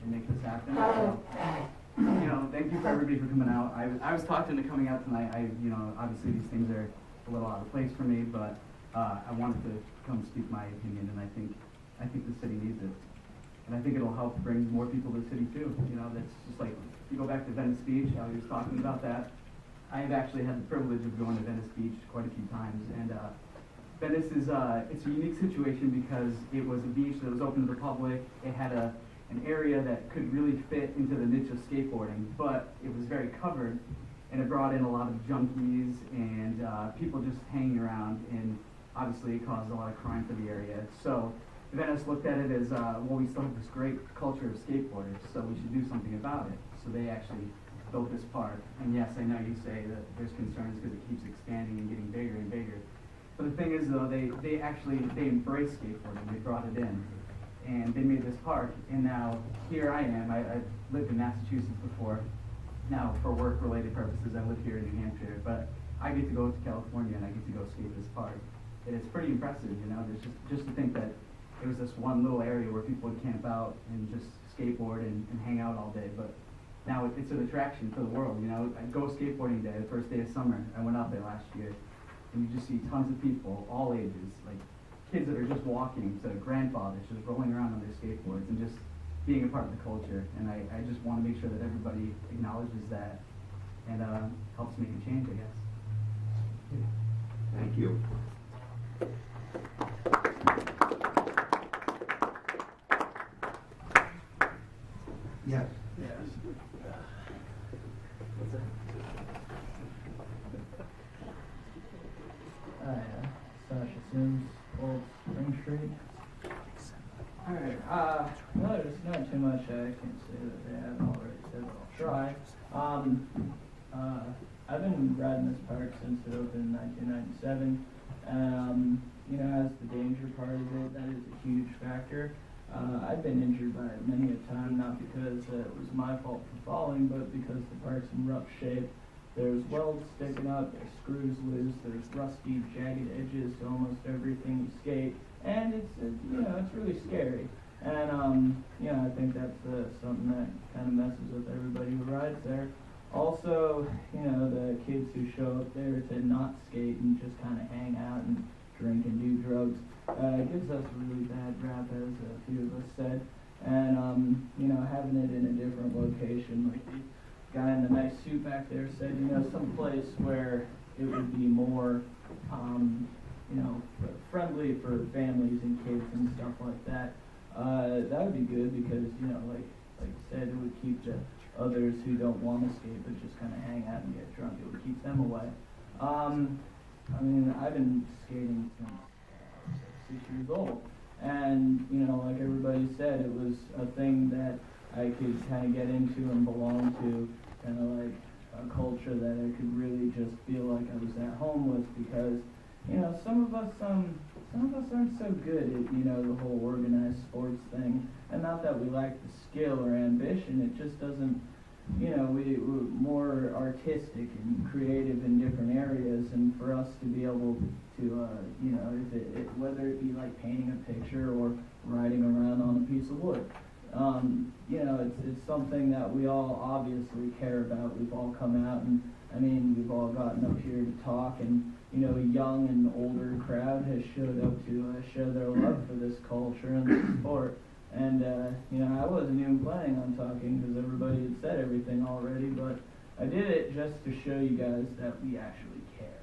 and make this happen. So, you know, thank you for everybody for coming out. I was talked into coming out tonight. You know, obviously these things are a little out of place for me, but I wanted to come speak my opinion, and I think the city needs it. And I think it'll help bring more people to the city too. You know, that's just like, if you go back to Venice Beach, how he was talking about that. I've actually had the privilege of going to Venice Beach quite a few times, and Venice is it's a unique situation because it was a beach that was open to the public. It had an area that could really fit into the niche of skateboarding, but it was very covered, and it brought in a lot of junkies and people just hanging around, and obviously it caused a lot of crime for the area. So Venice looked at it as, well, we still have this great culture of skateboarders, so we should do something about it. So they actually built this park. And yes, I know you say that there's concerns because it keeps expanding and getting bigger and bigger. But the thing is, though, they embrace skateboarding. They brought it in, and they made this park. And now here I am. I've lived in Massachusetts before. Now, for work-related purposes, I live here in New Hampshire. But I get to go to California and I get to go skate this park. And it's pretty impressive, you know. There's just to think that it was this one little area where people would camp out and just skateboard and hang out all day. But now it's an attraction for the world, you know. I go skateboarding day, the first day of summer. I went out there last year. And you just see tons of people, all ages, like kids that are just walking to grandfathers just rolling around on their skateboards and just being a part of the culture. And I just want to make sure that everybody acknowledges that and helps make a change, I guess. Thank you. Yes. Yes. What's that? Sasha Sims, Old Spring Street. Alright, no, there's not too much I can say that they haven't already said, but I'll try. I've been riding this park since it opened in 1997. You know, as the danger part of it, that is a huge factor. I've been injured by it many a time, not because it was my fault for falling, but because the park's in rough shape. There's welds sticking up, there's screws loose, there's rusty, jagged edges to almost everything you skate, and it's really scary. And you know, I think that's something that kind of messes with everybody who rides there. Also, you know, the kids who show up there to not skate and just kind of hang out and drink and do drugs, gives us a really bad rap, as a few of us said. And you know, having it in a different location, like the guy in the nice suit back there said, you know, some place where it would be more, you know, friendly for families and kids and stuff like that. That would be good because, you know, like I said, it would keep the others who don't want to skate but just kind of hang out and get drunk. It would keep them away. I mean, I've been skating since 6 years old, and you know, like everybody said, it was a thing that I could kind of get into and belong to, kind of like a culture that I could really just feel like I was at home with, because you know, some of us aren't so good at, you know, the whole organized sports thing, and not that we lack the skill or ambition, it just doesn't, you know, we're more artistic and creative in different areas, and for us to be able to, you know, whether it be like painting a picture or riding around on a piece of wood, you know, it's something that we all obviously care about. We've all come out, and I mean, we've all gotten up here to talk, and you know, a young and older crowd has showed up to show their love for this culture and this sport. And, you know, I wasn't even planning on talking because everybody had said everything already, but I did it just to show you guys that we actually care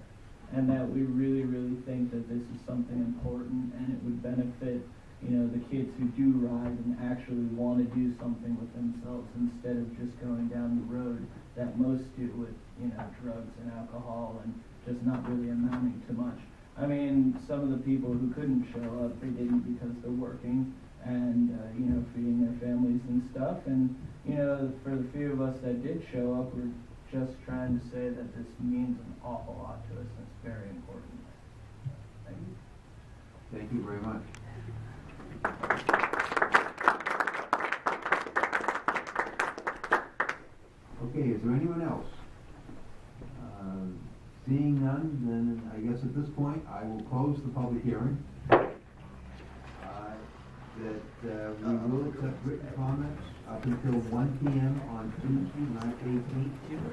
and that we really, really think that this is something important and it would benefit, you know, the kids who do ride and actually want to do something with themselves instead of just going down the road that most do with, you know, drugs and alcohol and just not really amounting to much. I mean, some of the people who couldn't show up, they didn't because they're working and, you know, feeding their families and stuff. And, you know, for the few of us that did show up, we're just trying to say that this means an awful lot to us and it's very important. Thank you. Thank you very much. Okay, is there anyone else? Seeing none, then I guess at this point I will close the public hearing. we will accept written comments up until 1 p.m. on Tuesday, March 18th.